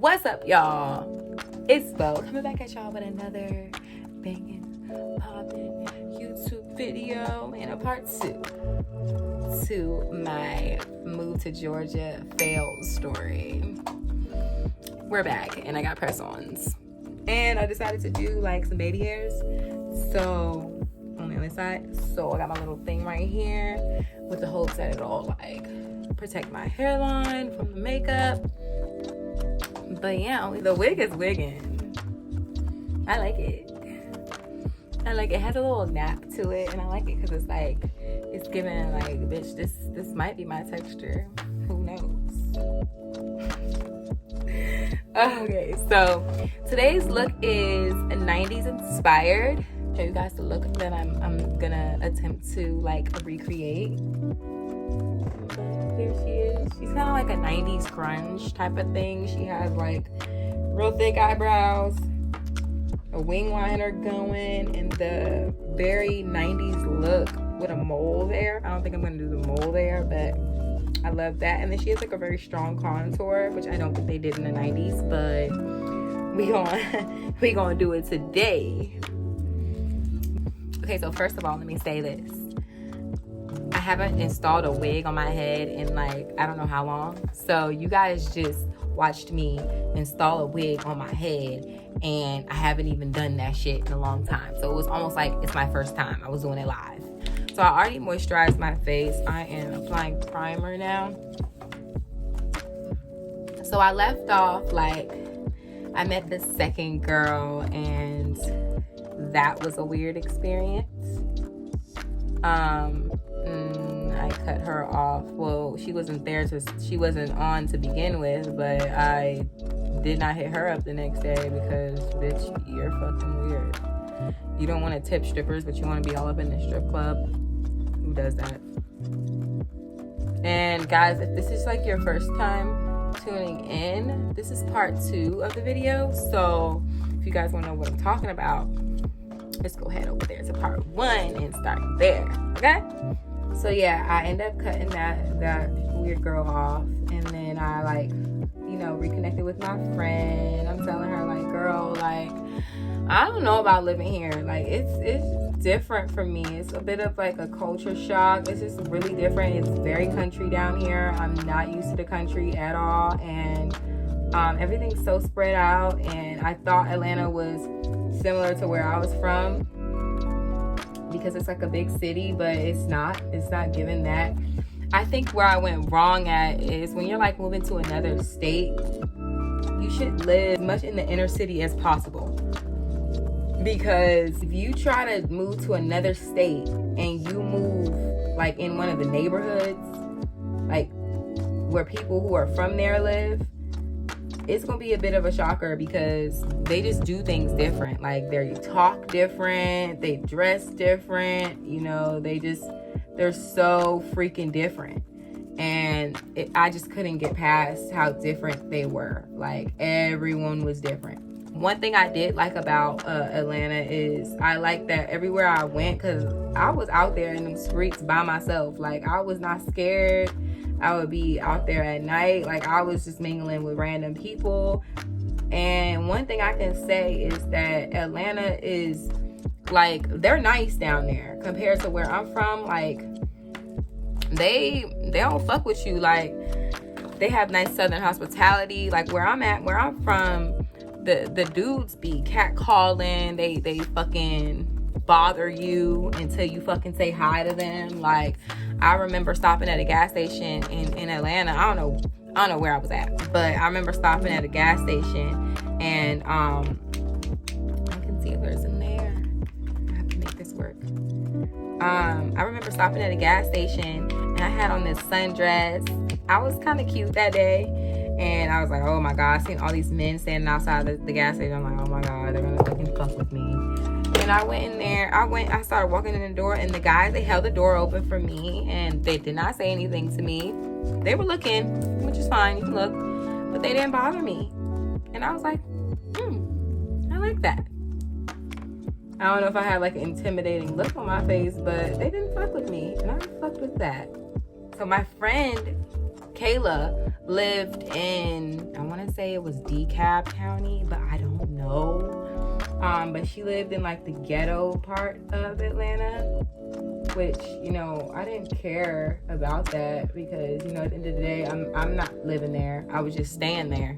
What's up, y'all? It's Bo coming back at y'all with another banging, popping YouTube video and a part 2 to my move to Georgia fail story. We're back and I got press-ons. And I decided to do like some baby hairs. So on the other side. So I got my little thing right here with the hopes that it'll like protect my hairline from the makeup. But yeah, the wig is wigging. I like it. It has a little nap to it, and I like it because it's like, it's giving like, bitch, this might be my texture. Who knows? Okay, so today's look is 90s inspired. Show you guys the look that I'm gonna attempt to like recreate. Here she is. She's kind of like a 90s grunge type of thing. She has like real thick eyebrows, a wing liner going, and the very 90s look with a mole there. I don't think I'm gonna do the mole there, but I love that. And then she has like a very strong contour, which I don't think they did in the 90s, but we gonna do it today. Okay, so first of all, let me say this. I haven't installed a wig on my head in like, I don't know how long. So you guys just watched me install a wig on my head, and I haven't even done that shit in a long time. So it was almost like it's my first time. I was doing it live. So I already moisturized my face. I am applying primer now. So I left off like, I met the second girl, and that was a weird experience. I cut her off. Well, she wasn't on to begin with, but I did not hit her up the next day because, bitch, you're fucking weird. You don't want to tip strippers, but you want to be all up in the strip club. Who does that? And guys, if this is like your first time tuning in, this is part 2 of the video. So if you guys want to know what I'm talking about, let's go head over there to part 1 and start there, okay? So yeah, I end up cutting that weird girl off, and then I like, you know, reconnected with my friend. I'm telling her like, girl, like, I don't know about living here. Like, it's different for me. It's a bit of like a culture shock. It's just really different. It's very country down here. I'm not used to the country at all, and everything's so spread out. And I thought Atlanta was similar to where I was from because it's like a big city, but it's not given that. I think where I went wrong at is when you're like moving to another state, you should live as much in the inner city as possible, because if you try to move to another state and you move like in one of the neighborhoods, like where people who are from there live, it's gonna be a bit of a shocker because they just do things different. Like, they talk different, they dress different, you know, they're so freaking different. And I just couldn't get past how different they were. Like, everyone was different. One thing I did like about Atlanta is I like that everywhere I went, because I was out there in them streets by myself. Like, I was not scared. I would be out there at night. Like, I was just mingling with random people. And one thing I can say is that Atlanta is like, they're nice down there compared to where I'm from. Like, they don't fuck with you. Like, they have nice southern hospitality. Like, where I'm from, the dudes be catcalling. They fucking bother you until you fucking say hi to them. Like, I remember stopping at a gas station in Atlanta. I don't know where I was at, but I remember stopping at a gas station, and I can see if there's in there. I have to make this work. I remember stopping at a gas station, and I had on this sundress. I was kind of cute that day, and I was like, oh my god, I seen all these men standing outside the gas station. I'm like, oh my god, they're gonna fucking fuck with me. And I went in there, I started walking in the door, and the guys, they held the door open for me, and they did not say anything to me. They were looking, which is fine, you can look, but they didn't bother me. And I was like, I like that. I don't know if I had like an intimidating look on my face, but they didn't fuck with me, and I fucked with that. So my friend Kayla lived in, I want to say it was DeKalb County, but I don't know. But she lived in like the ghetto part of Atlanta, which, you know, I didn't care about that because, you know, at the end of the day, I'm not living there. I was just staying there.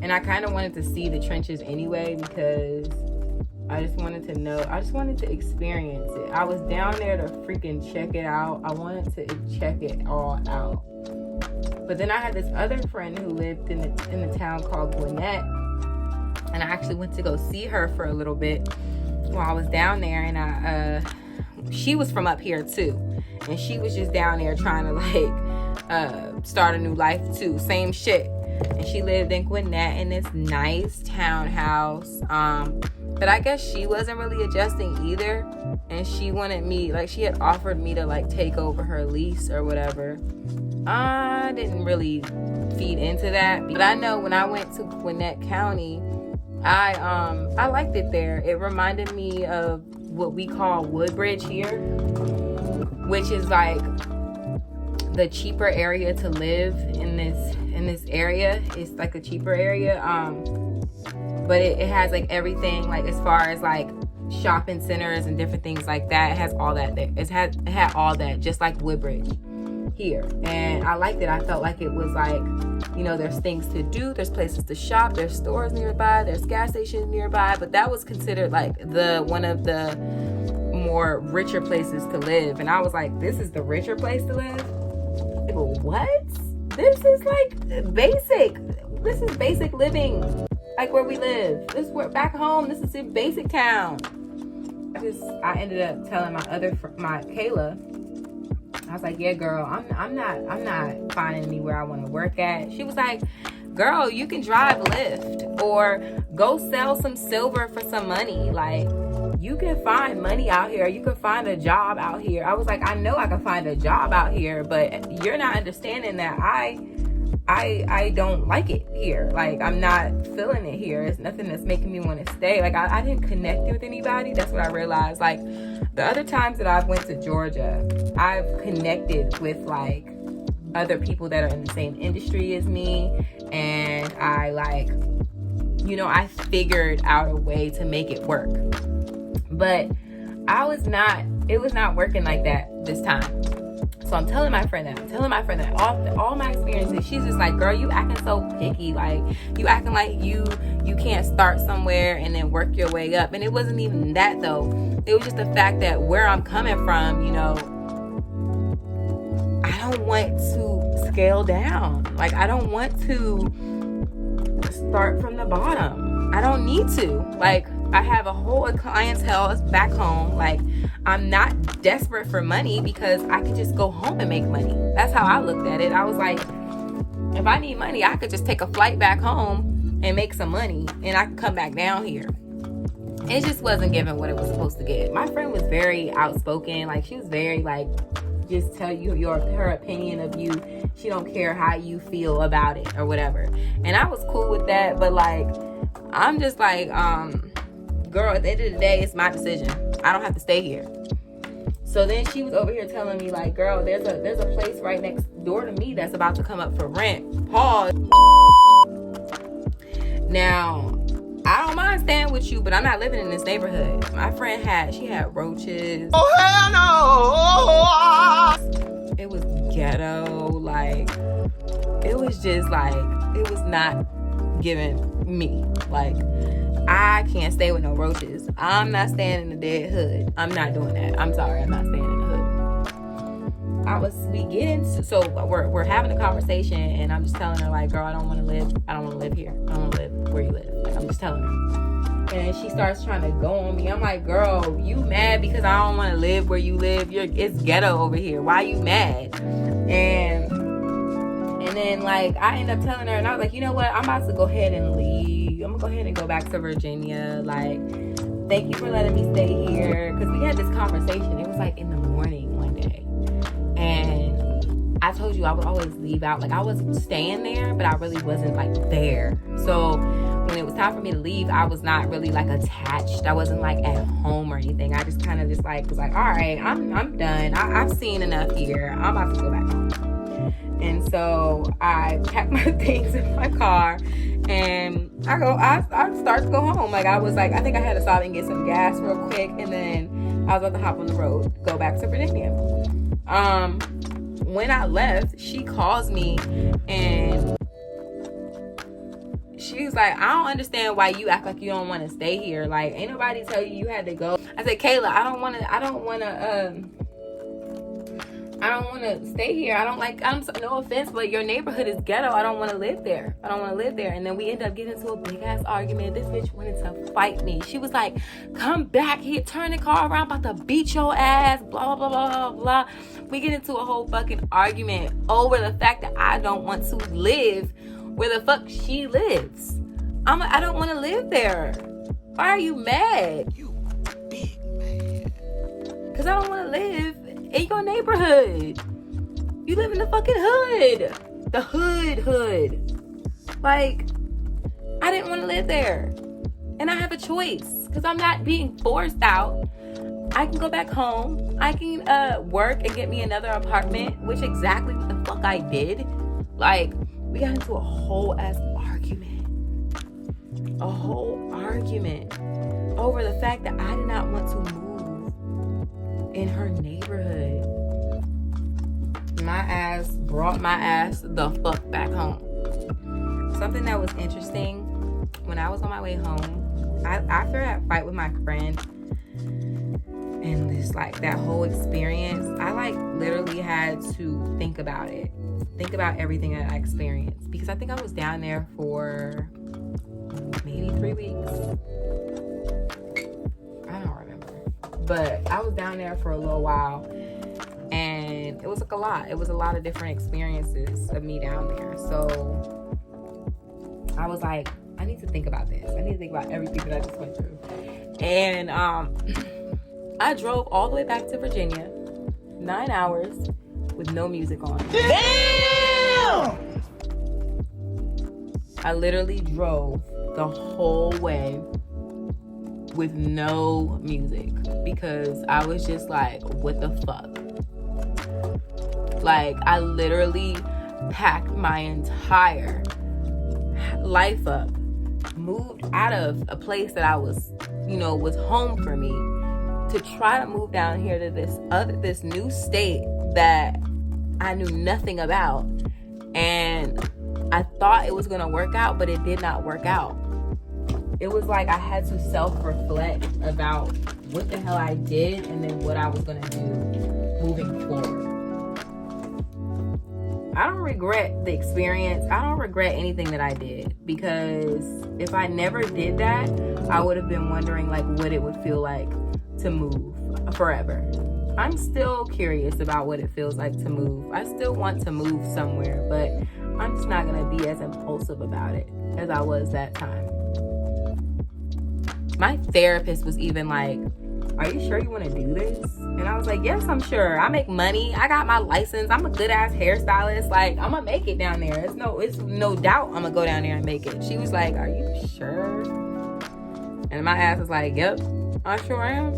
And I kind of wanted to see the trenches anyway because I just wanted to know. I just wanted to experience it. I was down there to freaking check it out. I wanted to check it all out. But then I had this other friend who lived in the town called Gwinnett. And I actually went to go see her for a little bit while I was down there. And she was from up here too. And she was just down there trying to like start a new life too. Same shit. And she lived in Gwinnett in this nice townhouse. But I guess she wasn't really adjusting either. And she wanted me, like she had offered me to like take over her lease or whatever. I didn't really feed into that. But I know when I went to Gwinnett County, I liked it there. It reminded me of what we call Woodbridge here, which is like the cheaper area to live in this area. It's like a cheaper area. But it has like everything, like as far as like shopping centers and different things like that. It has all that there. It had all that, just like Woodbridge here. And I liked it. I felt like it was like, you know, there's things to do, there's places to shop, there's stores nearby, there's gas stations nearby. But that was considered like one of the more richer places to live. And I was like, this is the richer place to live? What? This is like basic. This is basic living. Like where we live. We're back home. This is in basic town. I ended up telling my Kayla, I was like, yeah, girl, I'm not finding anywhere I want to work at. She was like, girl, you can drive Lyft or go sell some silver for some money. Like, you can find money out here. You can find a job out here. I was like, I know I can find a job out here, but you're not understanding that I don't like it here. Like, I'm not feeling it here. It's nothing that's making me want to stay. Like, I didn't connect with anybody. That's what I realized. Like, the other times that I've went to Georgia, I've connected with like other people that are in the same industry as me. And I like, you know, I figured out a way to make it work. But it was not working like that this time. So I'm telling my friend that all my experiences, she's just like, girl, you acting so picky. Like, you acting like you can't start somewhere and then work your way up. And it wasn't even that though. It was just the fact that where I'm coming from, you know, I don't want to scale down. Like, I don't want to start from the bottom. I don't need to. Like, I have a whole clientele back home. Like, I'm not desperate for money because I could just go home and make money. That's how I looked at it. I was like, if I need money, I could just take a flight back home and make some money and I could come back down here. It just wasn't giving what it was supposed to give. My friend was very outspoken. Like, she was very like, just tell you her opinion of you. She don't care how you feel about it or whatever. And I was cool with that. But like, I'm just like, girl, at the end of the day, it's my decision. I don't have to stay here. So then she was over here telling me like, girl, there's a place right next door to me that's about to come up for rent. Pause. Now, I don't mind staying with you, but I'm not living in this neighborhood. My friend had roaches. Oh, hell no! It was ghetto. Like, it was just like, it was not giving me. Like, I can't stay with no roaches. I'm not staying in the dead hood. I'm not doing that. I'm sorry, I'm not staying in the hood. So we're having a conversation and I'm just telling her like, girl, I don't want to live here. I don't want to live where you live. Like, I'm just telling her. And she starts trying to go on me. I'm like, girl, you mad because I don't want to live where you live? It's ghetto over here. Why you mad? And then like I end up telling her, and I was like, you know what? I'm about to go ahead and leave. I'm gonna go ahead and go back to Virginia. Like, thank you for letting me stay here. Because we had this conversation. It was like in the morning one day. And I told you I would always leave out. Like, I was staying there, but I really wasn't like there. So when it was time for me to leave, I was not really like attached. I wasn't like at home or anything. I just kind of just like was like, all right, I'm done. I've seen enough here. I'm about to go back home. And so I packed my things in my car and I start to go home. Like, I was like, I think I had to stop and get some gas real quick, and then I was about to hop on the road, go back to Virginia. When I left, she calls me and she's like, I don't understand why you act like you don't want to stay here. Like, ain't nobody tell you had to go. I said, Kayla, I don't want to stay here. No offense, but your neighborhood is ghetto. I don't want to live there. And then we end up getting into a big ass argument. This bitch wanted to fight me. She was like, come back here, turn the car around, about to beat your ass, blah, blah, blah, blah, blah. We get into a whole fucking argument over the fact that I don't want to live where the fuck she lives. I'm like, I don't want to live there. Why are you mad? You big mad. Because I don't want to live in your neighborhood. You live in the fucking hood. The hood. Like, I didn't want to live there. And I have a choice. Because I'm not being forced out. I can go back home. I can work and get me another apartment. Which exactly what the fuck I did. Like, we got into a whole ass argument. A whole argument. Over the fact that I did not want to move in her neighborhood. My ass brought my ass the fuck back home. Something that was interesting, when I was on my way home, after that fight with my friend and this, like, that whole experience, I, like, literally had to think about it. Think about everything that I experienced. Because I think I was down there for maybe 3 weeks. I don't remember. But I was down there for a little while. And it was like a lot. It was a lot of different experiences of me down there. So I was like, I need to think about this. I need to think about everything that I just went through. And I drove all the way back to Virginia, 9 hours, with no music on. Damn! I literally drove the whole way with no music because I was just like, what the fuck? Like, I literally packed my entire life up, moved out of a place that I was, was home for me, to try to move down here to this new state that I knew nothing about. And I thought it was gonna work out, but it did not work out. It was like I had to self-reflect about what the hell I did and then what I was gonna do moving forward. I don't regret the experience. I don't regret anything that I did, because if I never did that, I would have been wondering like what it would feel like to move forever. I'm still curious about what it feels like to move. I still want to move somewhere, but I'm just not gonna be as impulsive about it as I was that time. My therapist was even like, are you sure you want to do this? And I was like, yes, I'm sure. I make money. I got my license. I'm a good ass hairstylist. Like, I'm gonna make it down there. It's no doubt I'm gonna go down there and make it. She was like, are you sure? And my ass was like, yep, I sure am.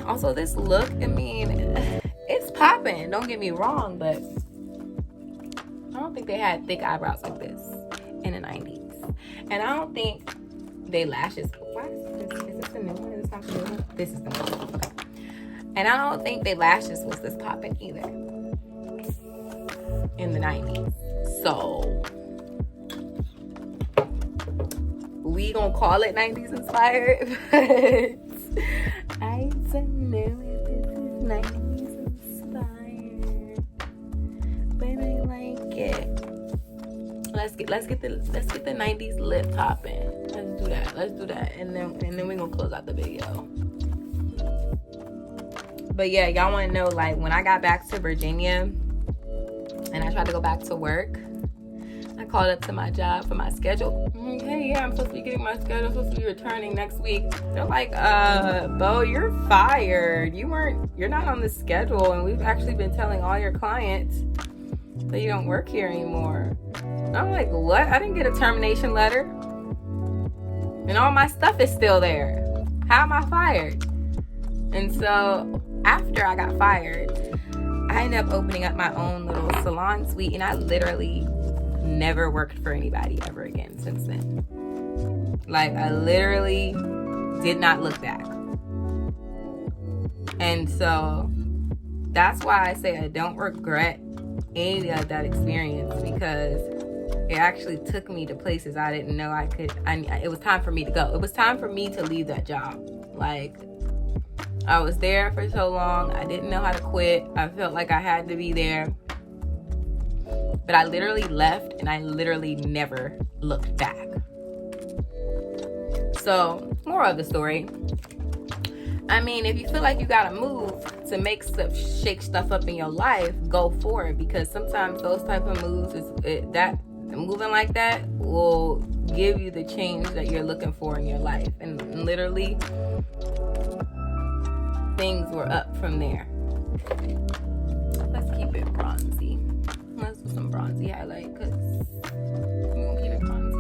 Also, this look, I mean, it's popping. Don't get me wrong, but I don't think they had thick eyebrows like this in the 90s. And I don't think they lashes. Why is this the new one? Is this not the new one? This is the new one. Okay. And I don't think they lashes was this popping either in the 90s. So we gonna call it 90s inspired, but I don't know if this is 90s inspired, but I like it. Let's get the 90s lip popping. Let's do that. And then we're gonna close out the video. But yeah, y'all wanna know, like, when I got back to Virginia and I tried to go back to work, I called up to my job for my schedule. Hey, yeah, I'm supposed to be getting my schedule. I'm supposed to be returning next week. They're like, Bo, you're fired. You're not on the schedule, and we've actually been telling all your clients that you don't work here anymore. And I'm like, what? I didn't get a termination letter. And all my stuff is still there. How am I fired? And so after I got fired, I ended up opening up my own little salon suite, and I literally never worked for anybody ever again since then. Like, I literally did not look back. And so that's why I say I don't regret any of that experience, because it actually took me to places I didn't know I could. It was time for me to go. It was time for me to leave that job. Like, I was there for so long. I didn't know how to quit. I felt like I had to be there. But I literally left, and I literally never looked back. So, moral of the story. I mean, if you feel like you gotta move to make stuff, shake stuff up in your life, go for it. Because sometimes those type of moves, moving like that will give you the change that you're looking for in your life. And literally, things were up from there. Let's keep it bronzy. Let's do some bronzy highlight, because we're gonna keep it bronzy.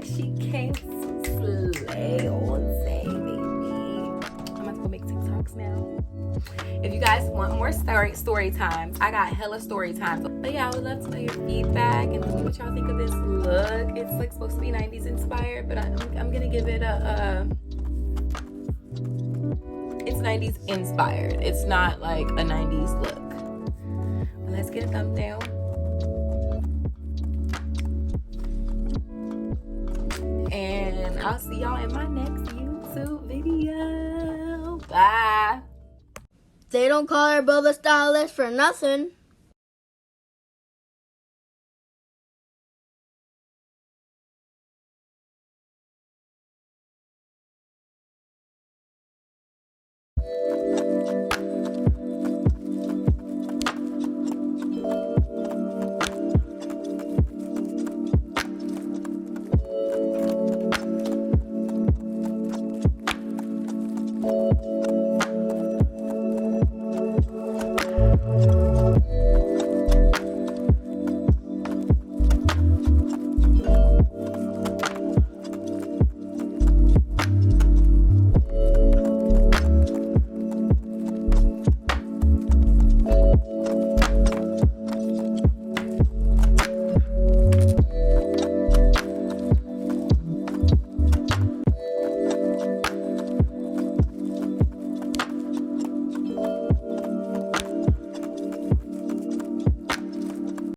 She came to slay all day, baby. I'm about to go make TikToks now. If you guys want more story times, I got hella story times. But yeah, I would love to know your feedback and what y'all think of this look. It's like supposed to be 90s inspired, but I'm gonna give it it's 90s inspired. It's not like a 90s look. But let's get a thumbnail. And I'll see y'all in my next YouTube video. Bye. They don't call her Bubba Stylist for nothing.